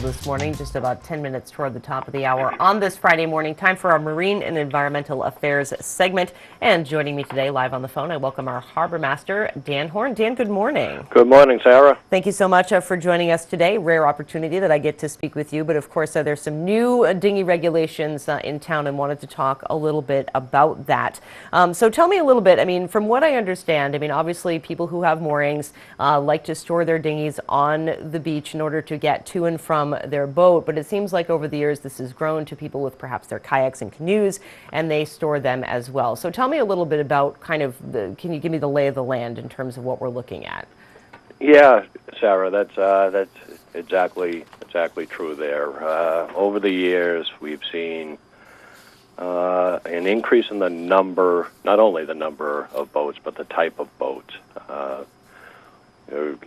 This Morning, just about 10 minutes toward the top of the hour on this Friday morning. Time for our Marine and Environmental Affairs segment. And joining me today live on the phone, I welcome our Harbormaster Dan Horn. Dan, good morning. Good morning, Sarah. Thank you so much for joining us today. Rare opportunity that I get to speak with you, but of course there's some new dinghy regulations in town and wanted to talk a little bit about that. So tell me a little bit, I mean, from what I understand, I mean, obviously people who have moorings like to store their dinghies on the beach in order to get to and from their boat, but it seems like over the years this has grown to people with perhaps their kayaks and canoes, and they store them as well. So tell me a little bit about kind of can you give me the lay of the land in terms of what we're looking at? Yeah, Sarah, that's exactly true there. Over the years, we've seen an increase in the number, not only the number of boats, but the type of boats.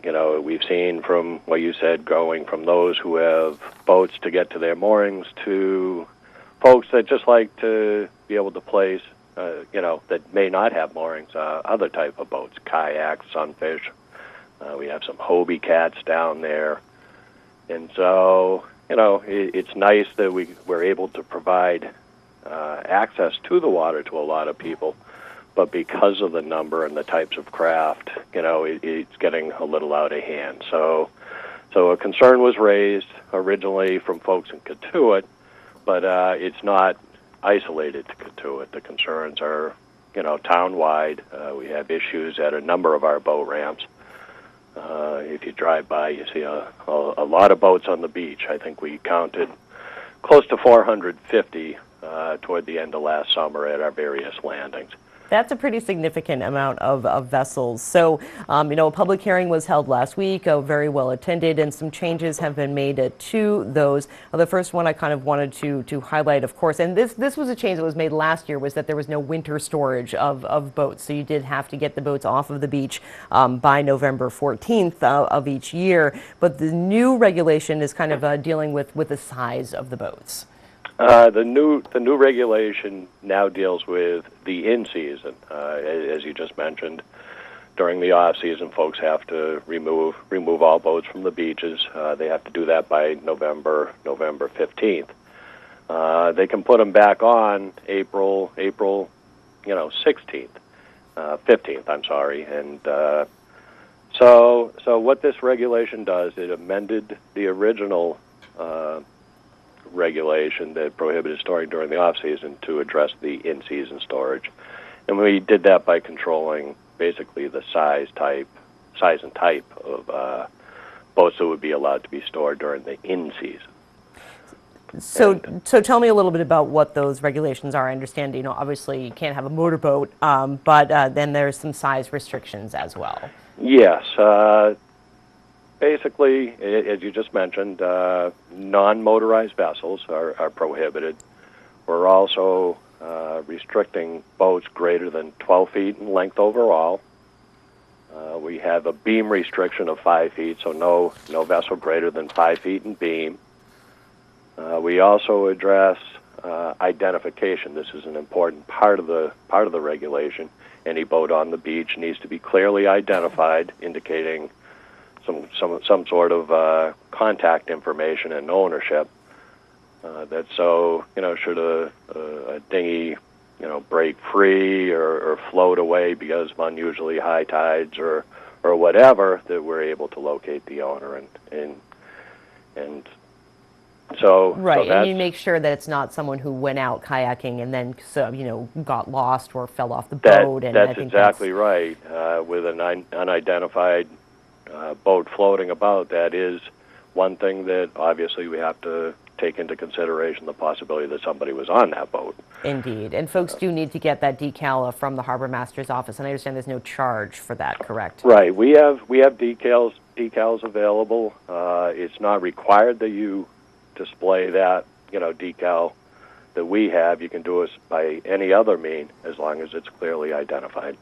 You know, we've seen from what you said, going from those who have boats to get to their moorings to folks that just like to be able to place, you know, that may not have moorings, other type of boats, kayaks, sunfish. We have some Hobie cats down there. And so, you know, it's nice that we're able to provide access to the water to a lot of people. But because of the number and the types of craft, you know, it's getting a little out of hand. So a concern was raised originally from folks in Cotuit, but it's not isolated to Cotuit. The concerns are, you know, town-wide. We have issues at a number of our boat ramps. If you drive by, you see a lot of boats on the beach. I think we counted close to 450 toward the end of last summer at our various landings. That's a pretty significant amount of vessels. So, you know, a public hearing was held last week, very well attended, and some changes have been made to those. The first one I kind of wanted to highlight, of course, and this was a change that was made last year, was that there was no winter storage of boats. So you did have to get the boats off of the beach by November 14th of each year. But the new regulation is kind of dealing with the size of the boats. The new regulation now deals with the in-season. As you just mentioned, during the off-season, folks have to remove all boats from the beaches. They have to do that by November 15th. They can put them back on April, you know, 16th, 15th. I'm sorry. And so what this regulation does, it amended the original regulation that prohibited storing during the off-season to address the in-season storage. And we did that by controlling basically the size and type of boats that would be allowed to be stored during the in-season. So tell me a little bit about what those regulations are. I understand, you know, obviously you can't have a motorboat, but then there's some size restrictions as well. Yes. Basically, as you just mentioned, non-motorized vessels are prohibited. We're also restricting boats greater than 12 feet in length overall. We have a beam restriction of 5 feet, so no vessel greater than 5 feet in beam. We also address identification. This is an important part of the regulation. Any boat on the beach needs to be clearly identified, indicating some sort of contact information and ownership. That so, you know, should a dinghy, you know, break free or float away because of unusually high tides or whatever, that we're able to locate the owner and so right. So and you make sure that it's not someone who went out kayaking and then you know, got lost or fell off the boat. And that's I think exactly right. With an unidentified boat floating about, that is one thing that obviously we have to take into consideration, the possibility that somebody was on that boat. Indeed. And folks do need to get that decal from the Harbor Master's office, and I understand there's no charge for that, correct? Right. We have decals available. It's not required that you display that, you know, decal that we have. You can do it by any other mean as long as it's clearly identified.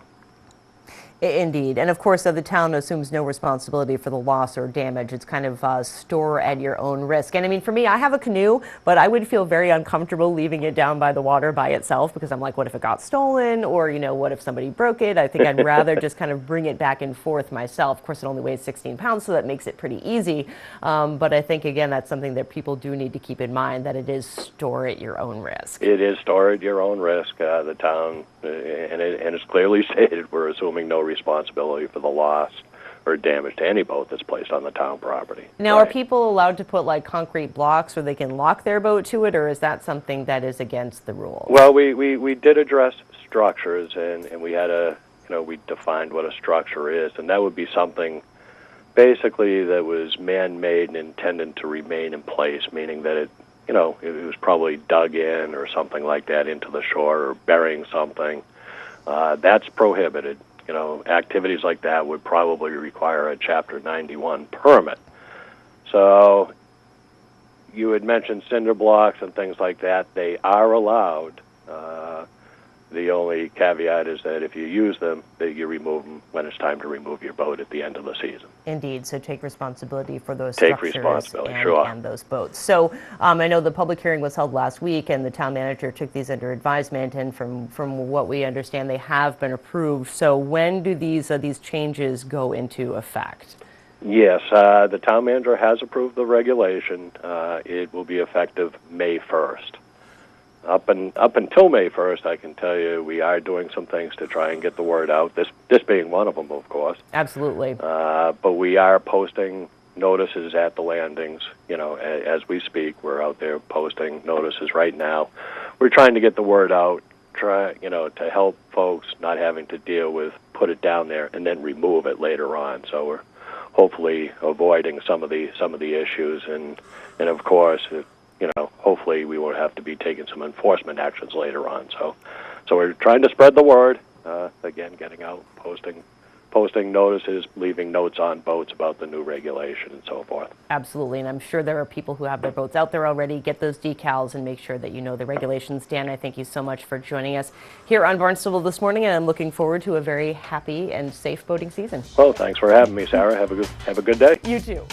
Indeed. And of course, the town assumes no responsibility for the loss or damage. It's kind of store at your own risk. And I mean, for me, I have a canoe, but I would feel very uncomfortable leaving it down by the water by itself because I'm like, what if it got stolen? Or, what if somebody broke it? I think I'd rather just kind of bring it back and forth myself. Of course, it only weighs 16 pounds, so that makes it pretty easy. But I think, again, that's something that people do need to keep in mind, that it is store at your own risk. It is store at your own risk. The town, and it's clearly stated, we're assuming no responsibility for the loss or damage to any boat that's placed on the town property. Now, Are people allowed to put like concrete blocks where they can lock their boat to it, or is that something that is against the rules? Well, we did address structures, and we had we defined what a structure is, and that would be something basically that was man-made and intended to remain in place, meaning that it was probably dug in or something like that into the shore or burying something. That's prohibited. Activities like that would probably require a Chapter 91 permit. So you had mentioned cinder blocks and things like that. They are allowed. The only caveat is that if you use them, that you remove them when it's time to remove your boat at the end of the season. Indeed. So take responsibility for those Take structures responsibility, and, sure. and those boats. So I know the public hearing was held last week, and the town manager took these under advisement. And from what we understand, they have been approved. So when do these changes go into effect? Yes, the town manager has approved the regulation. It will be effective May 1st. Up until May 1st, I can tell you we are doing some things to try and get the word out, this being one of them, of course. Absolutely. But we are posting notices at the landings, as we speak. We're out there posting notices right now. We're trying to get the word out, to help folks not having to deal with put it down there and then remove it later on. So we're hopefully avoiding some of the issues, and of course, hopefully we won't have to be taking some enforcement actions later on. So we're trying to spread the word. Again, getting out, posting notices, leaving notes on boats about the new regulation and so forth. Absolutely, and I'm sure there are people who have their boats out there already. Get those decals and make sure that you know the regulations. Dan, I thank you so much for joining us here on Barnstable This Morning, and I'm looking forward to a very happy and safe boating season. Well, thanks for having me, Sarah. Have a good day. You too.